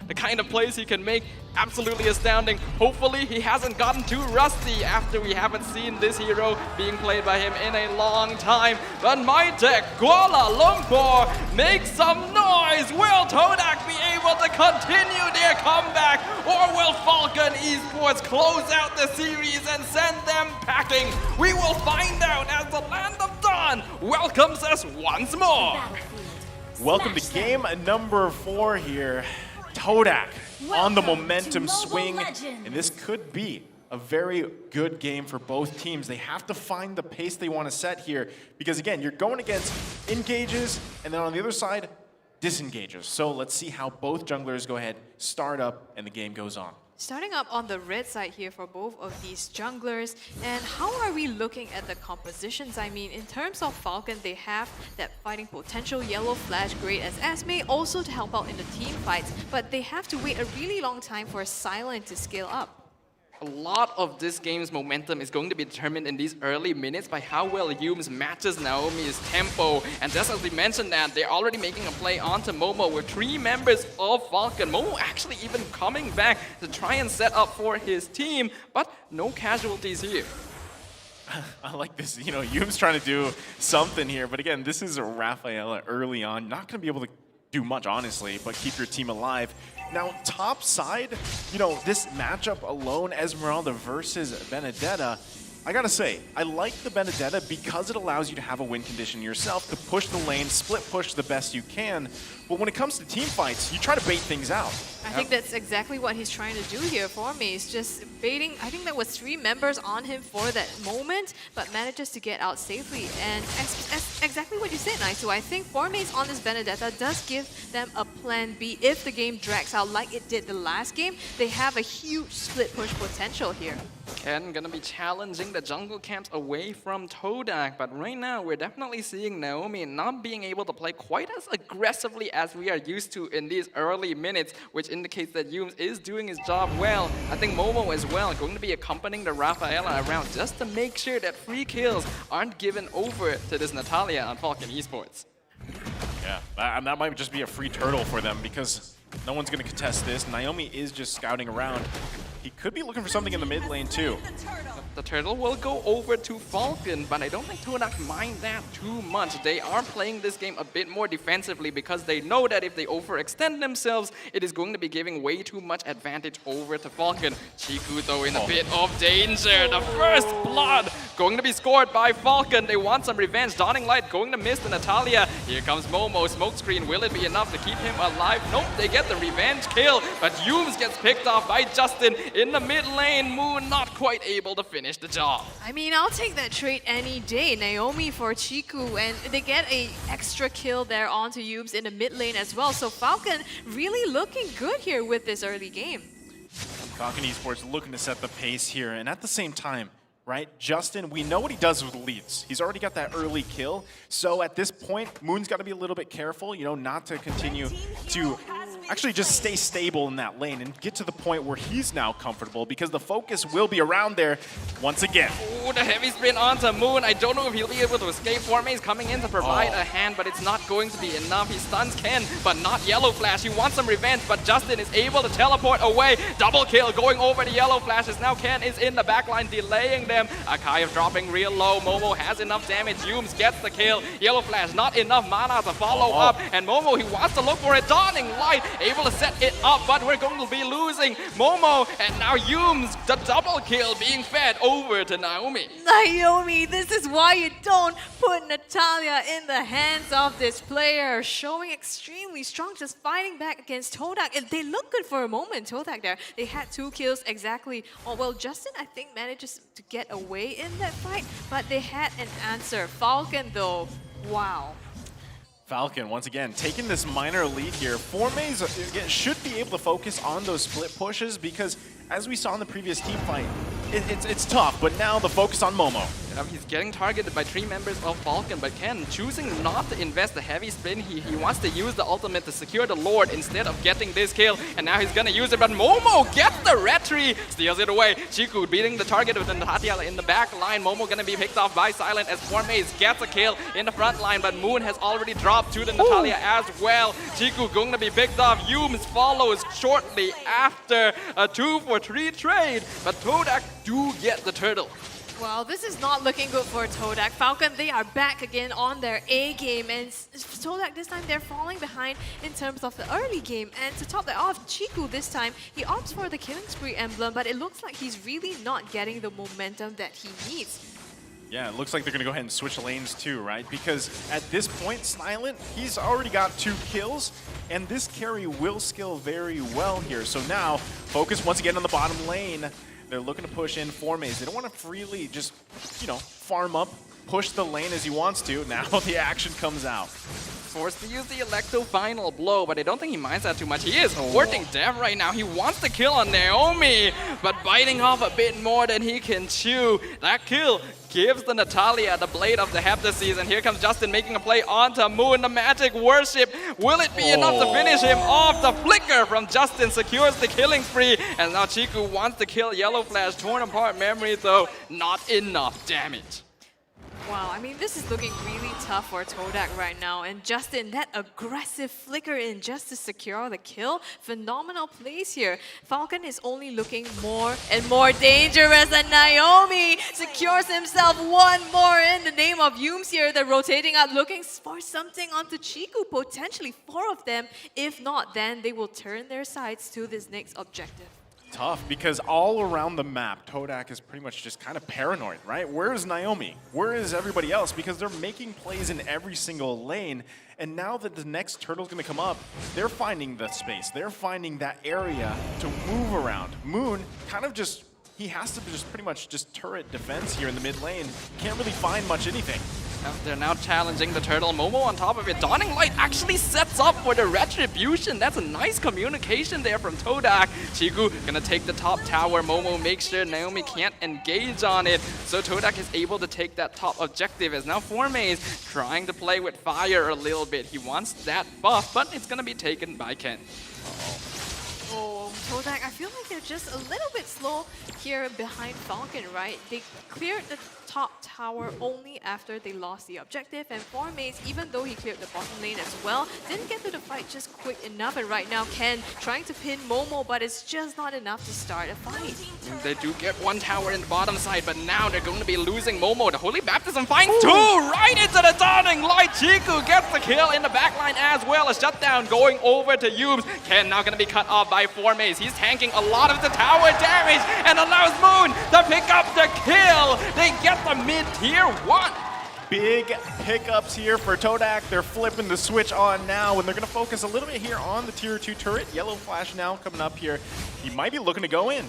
the kind of plays he can make, absolutely astounding. Hopefully he hasn't gotten too rusty after we haven't seen this hero being played by him in a long time. But MyTech Kuala Lumpur, make some noise! Will TODAK be able to continue their comeback, or will FALCON Esports close out the series and send them packing? We will find out as the Land of Dawn welcomes us once more. Welcome to game number 4 here. TODAK on the momentum swing, and this could be a very good game for both teams. They have to find the pace they want to set here, because again, you're going against engages, and then on the other side, disengages. So let's see how both junglers go ahead, start up, and the game goes on. Starting up on the red side here for both of these junglers, and how are we looking at the compositions? I mean, in terms of Falcon, they have that fighting potential, yellow flash, great as Esme, also to help out in the team fights, but they have to wait a really long time for Silent to scale up. A lot of this game's momentum is going to be determined in these early minutes by how well Yumes matches Naomi's tempo. And just as we mentioned that, they're already making a play onto Momo with 3 members of Falcon. Momo actually even coming back to try and set up for his team, but no casualties here. I like this, you know, Yume's trying to do something here, but again, this is Rafaela early on. Not going to be able to do much, honestly, but keep your team alive. Now, top side, you know, this matchup alone, Esmeralda versus Benedetta, I gotta say, I like the Benedetta because it allows you to have a win condition yourself, to push the lane, split push the best you can. But when it comes to team fights, you try to bait things out. I think that's exactly what he's trying to do here for me. He's just baiting. I think there was 3 members on him for that moment, but manages to get out safely. And exactly what you said, Naisu. I think Formaze on this Benedetta does give them a plan B if the game drags out like it did the last game. They have a huge split push potential here. Ken gonna be challenging the jungle camps away from TODAK, but right now we're definitely seeing Naomi not being able to play quite as aggressively as we are used to in these early minutes, which indicates that Yumes is doing his job well. I think Momo as well going to be accompanying the Rafaela around just to make sure that free kills aren't given over to this Natalia on FALCON Esports. Yeah, that might just be a free turtle for them because no one's going to contest this. Naomi is just scouting around. He could be looking for something in the mid lane too. The turtle will go over to Falcon, but I don't think TODAK mind that too much. They are playing this game a bit more defensively because they know that if they overextend themselves, it is going to be giving way too much advantage over to Falcon. Chiku though in a bit of danger. The first blood going to be scored by Falcon. They want some revenge. Dawning Light going to miss the Natalia. Here comes Momo. Smokescreen. Will it be enough to keep him alive? Nope, they get the revenge kill, but Yumes gets picked off by Justin in the mid lane. Moon not quite able to finish the job. I mean, I'll take that trade any day. Naomi for Chiku, and they get a extra kill there onto Yumes in the mid lane as well. So Falcon really looking good here with this early game. FALCON Esports looking to set the pace here, and at the same time, right, Justin, we know what he does with leads. He's already got that early kill, so at this point, Moon's got to be a little bit careful, you know, not to continue to actually just stay stable in that lane and get to the point where he's now comfortable, because the focus will be around there once again. Ooh, the heavy sprint onto Moon. I don't know if he'll be able to escape. Formaze coming in to provide a hand, but it's not going to be enough. He stuns Ken, but not Yellow Flash. He wants some revenge, but Justin is able to teleport away. Double kill going over the Yellow Flashes. Now Ken is in the backline delaying them. Akayev dropping real low. Momo has enough damage. Yumes gets the kill. Yellow Flash, not enough mana to follow up. And Momo, he wants to look for a Dawning Light. Able to set it up, but we're going to be losing Momo. And now Yumes, the double kill being fed over to Naomi. Naomi, this is why you don't put Natalia in the hands of this player. Showing extremely strong, just fighting back against TODAK. And they look good for a moment, TODAK there. They had 2 kills exactly. Oh, well, Justin, I think, manages to get away in that fight, but they had an answer. Falcon, though, wow. Falcon, once again, taking this minor lead here. Formaze should be able to focus on those split pushes because, as we saw in the previous team fight, it's tough, but now the focus on Momo. He's getting targeted by 3 members of Falcon, but Ken choosing not to invest the heavy spin. He wants to use the ultimate to secure the Lord instead of getting this kill, and now he's gonna use it, but Momo gets the retry, steals it away. Chiku beating the target with the Natalia in the back line. Momo gonna be picked off by Silent as Formaze gets a kill in the front line, but Moon has already dropped to the Natalia as well. Chiku going to be picked off. Yumes follows shortly after a 2-for-3 trade, but TODAK do get the turtle. Well, this is not looking good for TODAK. Falcon, they are back again on their A game, and TODAK this time they're falling behind in terms of the early game. And to top that off, Chiku this time, he opts for the Killing Spree emblem, but it looks like he's really not getting the momentum that he needs. Yeah, it looks like they're going to go ahead and switch lanes too, right? Because at this point, Silent, he's already got 2 kills, and this carry will scale very well here. So now, focus once again on the bottom lane. They're looking to push in Formaze. They don't want to freely just, farm up, push the lane as he wants to. Now the action comes out. Forced to use the Electo final blow, but I don't think he minds that too much. He is courting death right now. He wants to kill on Naomi, but biting off a bit more than he can chew. That kill gives the Natalia the blade of the Heptases, and here comes Justin making a play onto Moon. The magic worship. Will it be enough to finish him off? The flicker from Justin secures the killing spree, and now Chiku wants to kill Yellow Flash. Torn apart memory, though, not enough damage. Wow, I mean, this is looking really tough for TODAK right now. And Justin, that aggressive flicker in just to secure the kill. Phenomenal plays here. Falcon is only looking more and more dangerous, and Naomi secures himself one more in the name of Yumes here. They're rotating out, looking for something onto Chiku, potentially 4 of them. If not, then they will turn their sights to this next objective. Tough, because all around the map, TODAK is pretty much just kind of paranoid, right? Where is Naomi? Where is everybody else? Because they're making plays in every single lane, and now that the next turtle's gonna come up, they're finding the space. They're finding that area to move around. Moon kind of just, he has to just pretty much just turret defense here in the mid lane. Can't really find much anything. They're now challenging the turtle. Momo on top of it. Dawning Light actually sets up for the retribution. That's a nice communication there from TODAK. Chiku gonna take the top tower. Momo makes sure Naomi can't engage on it. So TODAK is able to take that top objective, as now Formaze trying to play with fire a little bit. He wants that buff, but it's gonna be taken by Ken. Oh, TODAK, I feel like they're just a little bit slow here behind Falcon, right? They cleared the top tower only after they lost the objective, and Formaze, even though he cleared the bottom lane as well, didn't get to the fight just quick enough. And right now, Ken trying to pin Momo, but it's just not enough to start a fight. They do get 1 tower in the bottom side, but now they're going to be losing Momo. The Holy Baptism finds 2 right into the Dawning Light. Chiku gets the kill in the backline as well. A shutdown going over to Yumes. Ken now going to be cut off by Formaze. He's tanking a lot of the tower damage and allows Moon to pick up the kill. They get the mid-tier 1. Big pickups here for TODAK. They're flipping the switch on now, and they're going to focus a little bit here on the tier 2 turret. Yellow Flash now coming up here. He might be looking to go in.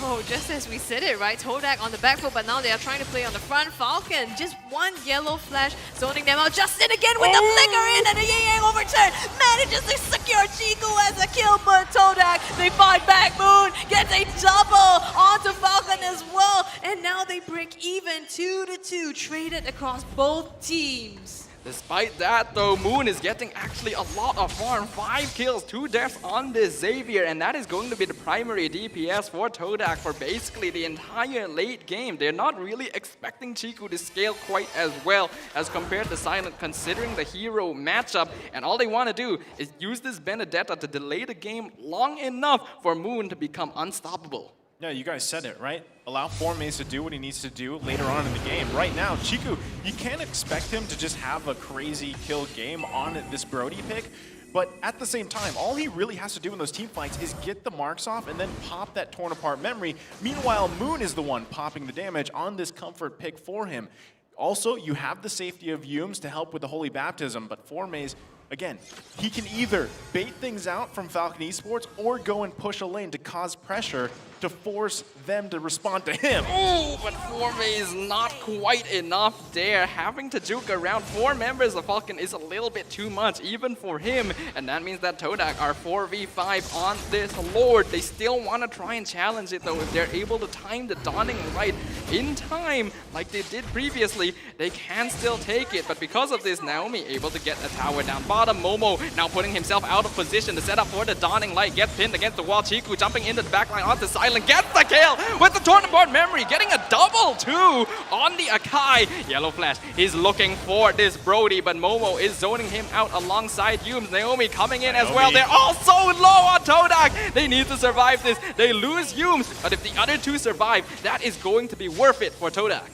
Oh, just as we said it, right? TODAK on the back foot, but now they are trying to play on the front. Falcon, just 1 Yellow Flash, zoning them out. Justin again with the flicker in, and the Yang overturn manages to secure Chiku as a kill, but TODAK, they fight back. Moon gets a double onto Falcon as well, and now they break even 2-2, traded across both teams. Despite that, though, Moon is getting actually a lot of farm. 5 kills, 2 deaths on this Xavier, and that is going to be the primary DPS for TODAK for basically the entire late game. They're not really expecting Chiku to scale quite as well as compared to Silent, considering the hero matchup, and all they want to do is use this Benedetta to delay the game long enough for Moon to become unstoppable. Yeah, you guys said it, right? Allow Formaze to do what he needs to do later on in the game. Right now, Chiku, you can't expect him to just have a crazy kill game on this Brody pick, but at the same time, all he really has to do in those team fights is get the marks off and then pop that torn apart memory. Meanwhile, Moon is the one popping the damage on this comfort pick for him. Also, you have the safety of Yumes to help with the Holy Baptism, but Formaze, again, he can either bait things out from FALCON Esports or go and push a lane to cause pressure to force them to respond to him. Oh, but Formay is not quite enough there. Having to juke around 4 members of Falcon is a little bit too much, even for him. And that means that TODAK are 4v5 on this Lord. They still want to try and challenge it, though. If they're able to time the Dawning right in time, like they did previously, they can still take it. But because of this, Naomi able to get a tower down bottom. Momo now putting himself out of position to set up for the Dawning Light. Gets pinned against the wall. Chiku jumping into the backline onto Silent. Gets the kill with the tournament memory, getting a double too on the Akai. Yellow Flash is looking for this Brody, but Momo is zoning him out alongside Yumes. Naomi coming in as well. They're all so low on TODAK. They need to survive this. They lose Yumes, but if the other 2 survive, that is going to be worth it for TODAK.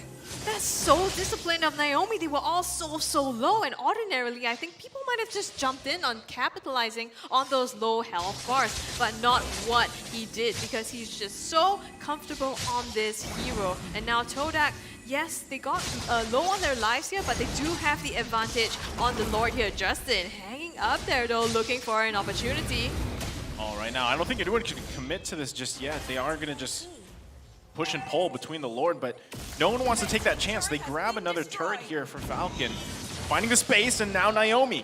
That's so disciplined of Naomi. They were all so low, and ordinarily, I think people might have just jumped in on capitalizing on those low health bars, but not what he did, because he's just so comfortable on this hero. And now TODAK, yes, they got low on their lives here, but they do have the advantage on the Lord here. Justin hanging up there though, looking for an opportunity. All right, now I don't think anyone can commit to this just yet. They are going to just push and pull between the Lord, but no one wants to take that chance. They grab another turret here for Falcon, finding the space, and now Naomi.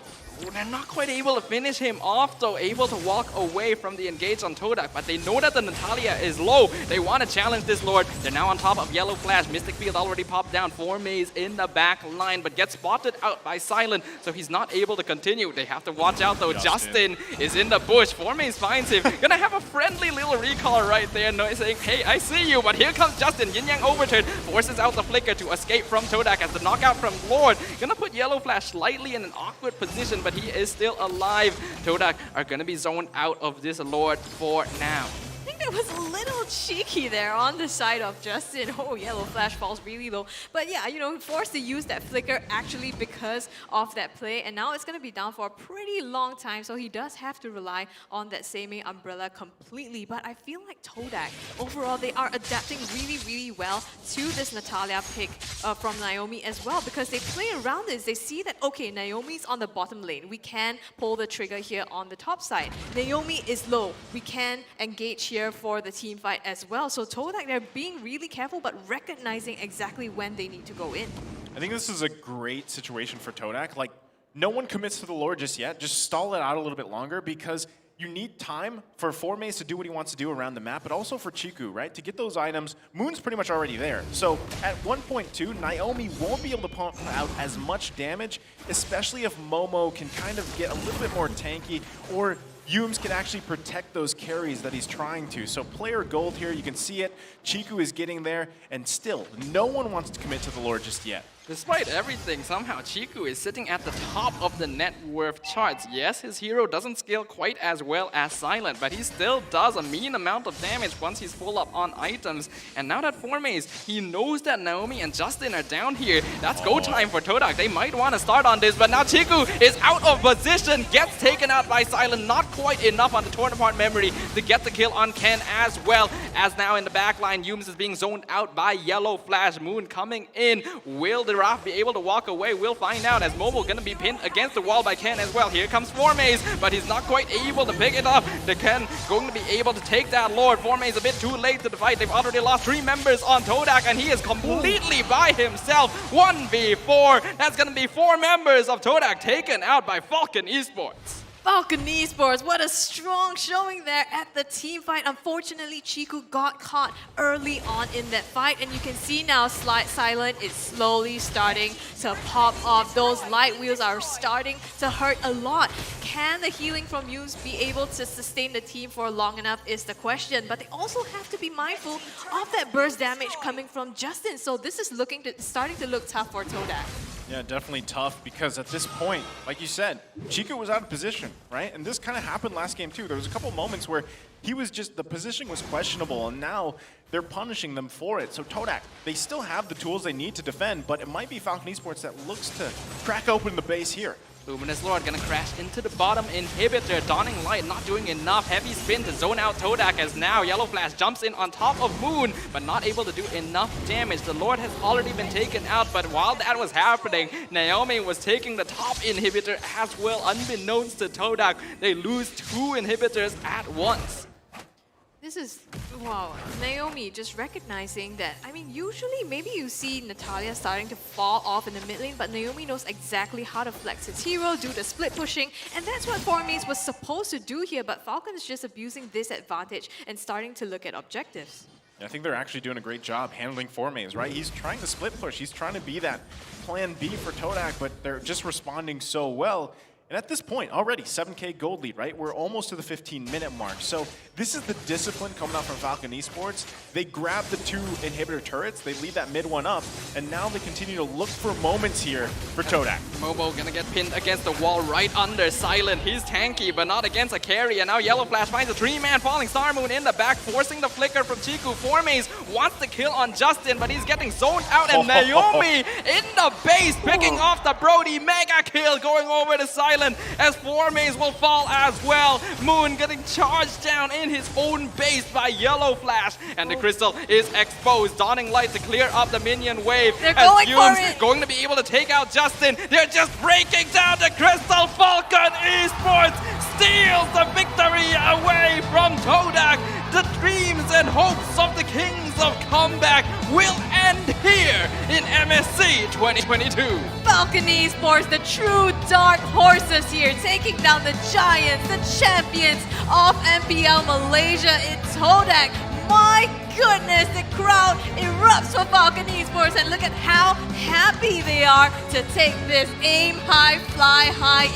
They're not quite able to finish him off, though, able to walk away from the engage on TODAK, but they know that the Natalia is low. They want to challenge this Lord. They're now on top of Yellow Flash. Mystic Field already popped down. Formay in the back line, but gets spotted out by Silent, so he's not able to continue. They have to watch out, though. Justin is in the bush. Formay finds him. Gonna have a friendly little recall right there, saying, hey, I see you, but here comes Justin. Yin Yang overturn, forces out the flicker to escape from TODAK as the knockout from Lord. Gonna put Yellow Flash slightly in an awkward position, but he is still alive. TODAK are going to be zoned out of this Lord for now. I think that was a little cheeky there on the side of Justin. Oh, Yellow Flash falls really low. But yeah, you know, forced to use that flicker actually because of that play. And now it's going to be down for a pretty long time. So he does have to rely on that Seimei Umbrella completely. But I feel like TODAK, overall, they are adapting really well to this Natalia pick from Naomi as well. Because they play around this. They see that, okay, Naomi's on the bottom lane. We can pull the trigger here on the top side. Naomi is low. We can engage here for the team fight as well. So TODAK, they're being really careful, but recognizing exactly when they need to go in. I think this is a great situation for TODAK. Like, no one commits to the Lord just yet. Just stall it out a little bit longer, because you need time for Formay to do what he wants to do around the map, but also for Chiku, right? To get those items, Moon's pretty much already there. So at 1.2, Naomi won't be able to pump out as much damage, especially if Momo can kind of get a little bit more tanky, or Yumes can actually protect those carries that he's trying to. So player gold here, you can see it. Chiku is getting there, and still, no one wants to commit to the Lord just yet. Despite everything, somehow Chiku is sitting at the top of the net worth charts. Yes, his hero doesn't scale quite as well as Silent, but he still does a mean amount of damage once he's full up on items. And now that Formay, he knows that Naomi and Justin are down here. That's go time for TODAK. They might want to start on this, but now Chiku is out of position, gets taken out by Silent. Not quite enough on the torn apart memory to get the kill on Ken, as well as now in the backline, Yumes is being zoned out by Yellow Flash. Moon coming in. Will the Raph be able to walk away? We'll find out, as Momo gonna be pinned against the wall by Ken as well. Here comes Formay, but he's not quite able to pick it up. The Ken going to be able to take that Lord. Formay a bit too late to the fight. They've already lost 3 members on TODAK, and he is completely by himself. 1v4. That's gonna be 4 members of TODAK taken out by FALCON Esports. FALCON Esports, what a strong showing there at the team fight. Unfortunately, Chiku got caught early on in that fight, and you can see now Silent is slowly starting to pop off. Those light wheels are starting to hurt a lot. Can the healing from Yumes be able to sustain the team for long enough is the question, but they also have to be mindful of that burst damage coming from Justin. So this is starting to look tough for TODAK. Yeah, definitely tough, because at this point, like you said, Chiku was out of position, right? And this kind of happened last game too. There was a couple moments where he was just, the position was questionable, and now they're punishing them for it. So TODAK, they still have the tools they need to defend, but it might be FALCON Esports that looks to crack open the base here. Luminous Lord gonna crash into the bottom inhibitor. Dawning Light not doing enough. Heavy spin to zone out TODAK as now Yellow Flash jumps in on top of Moon, but not able to do enough damage. The Lord has already been taken out, but while that was happening, Naomi was taking the top inhibitor as well. Unbeknownst to TODAK, they lose 2 inhibitors at once. This is, wow, Naomi just recognizing that, I mean, usually maybe you see Natalia starting to fall off in the mid lane, but Naomi knows exactly how to flex his hero, do the split pushing, and that's what Formaze was supposed to do here, but Falcon is just abusing this advantage and starting to look at objectives. I think they're actually doing a great job handling Formaze, right? He's trying to split push. He's trying to be that plan B for TODAK, but they're just responding so well. And at this point, already 7K gold lead, right? We're almost to the 15-minute mark. So this is the discipline coming out from FALCON Esports. They grab the 2 inhibitor turrets, they leave that mid one up, and now they continue to look for moments here for TODAK. Mobo gonna get pinned against the wall right under Silent. He's tanky, but not against a carry. And now Yellow Flash finds a 3-man Falling Star Moon in the back, forcing the flicker from Chiku. Formaze wants the kill on Justin, but he's getting zoned out. And Naomi in the base, picking off the Brody. Mega kill going over to Silent, as Formaze will fall as well. Moon getting charged down in his own base by Yellow Flash. And the crystal is exposed. Dawning Light to clear up the minion wave. They're as going Yume's for it. going to be able to take out Justin. They're just breaking down the crystal. FALCON Esports steals the victory away from TODAK. The dreams and hopes of the Kings of Comeback will end here in MSC 2022. FALCON Esports, the true dark horses here, taking down the giants, the champions of MPL Malaysia in TODAK. My goodness, the crowd erupts for FALCON Esports, and look at how happy they are to take this aim high, fly high